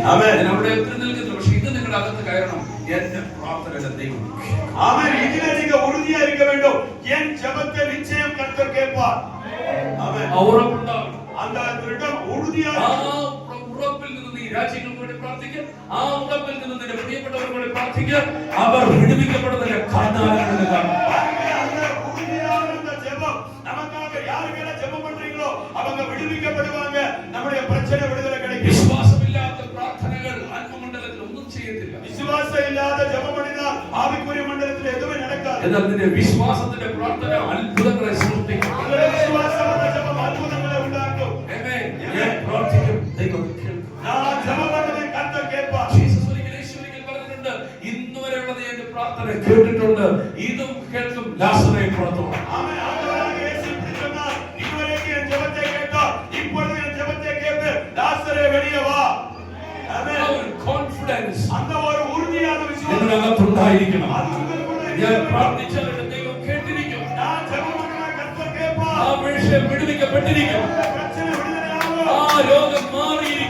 ഞാൻ അവിടെ എത്തി നിൽക്കുന്നു. പക്ഷെ ഇത് നിങ്ങളുടെ അകത്ത് കയറണം. എന്റെ പ്രാർത്ഥനയുടെ ദൈവം ആമേൻ. ഇതിലെ നിങ്ങൾ ഉറുതിയായിരിക്ക വേണ്ടോ. എൻ ജപത്തെ നിശ്ചയം കർത്തർ കേൾപ്പാർ. ആമേൻ. ഉറപ്പുണ്ടാകും. அந்த ദൃഢം ഉറുതിയായി ഉറപ്പിൽ നിന്ന് നീ രാജ്യങ്ങൾക്ക് വേണ്ടി പ്രാർത്ഥിക്കുക. ആ ഉറപ്പിൽ നിന്ന് നിന്റെ പ്രിയപ്പെട്ടവർക്ക് വേണ്ടി പ്രാർത്ഥിക്കുക. അവർ വിടുവിക്കപ്പെടുന്നതിന്റെ കാരണങ്ങൾ കാണും. நமக்காக யாருக்கெல்லாம் ஜெபம் பண்றீங்களோ அவங்க விடுவிக்கப்படுவாங்க. நம்முடைய பிரச்சனை விடுதலை கிடைக்கும். വിശ്വാസമില്ലാത്ത പ്രാർത്ഥനകൾ ആത്മമണ്ഡലത്തിൽ ഒന്നും ചെയ്യത്തില്ല. വിശ്വാസം ഇല്ലാതെ ജപം பண்ணினா ആവിക്കുரிய മണ്ഡലത്തിൽ എതുവേ നടക്കാതെ. എന്നാൽ നിന്റെ വിശ്വാസത്തിന്റെ പ്രാർത്ഥന അത്ഭുതങ്ങളെ സൃഷ്ടിക്കും. നിങ്ങളുടെ വിശ്വാസമുള്ള ജപം അത്ഭുതങ്ങളെ ഉണ്ടാക്കും. ആമേൻ. ഞാൻ പ്രാർത്ഥിക്കും. ദൈവം കേൾക്കും. ഞാൻ ജപം பண்ணுന്നത് കർത്താവ് കേൾപ്പാർ. ജീസസ് ഒരിക്കൽ പറഞ്ഞിട്ടുണ്ട്, ഇന്നുവരെയുള്ള എന്റെ പ്രാർത്ഥന കേട്ടിട്ടുണ്ട്, ഇതും കേൾക്കും. ലാസറയെ പുറത്തുവാ. ആമേൻ. ആദ്യമായി യേശു പറഞ്ഞാൽ ഇതുവരെയ്ക്ക് എൻ ജപത്തെ കേട്ടോ, ഇപ്പോൾ എൻ ജപത്തെ കേൾപ്പ്. ലാസറേ വെളിയെ വാ. ആമേൻ. കോൺഫിഡൻസ്, அந்த ஒரு உறுதியான விசுவாசம் നിനക്കകത്തുണ്ടായിരിക്കണം. ഞാൻ പ്രാർത്ഥിച്ചാൽ ദൈവം കേട്ടിരിക്കും. ഞാൻ ജപം பண்ணுனா കർത്താവ് കേൾപ്പാർ. ആ വിഷയം വിടുവിക്കപ്പെട്ടിരിക്കും. പ്രശ്നം വിടുതലയാകും. ആ രോഗം മാറിയിരിക്കും.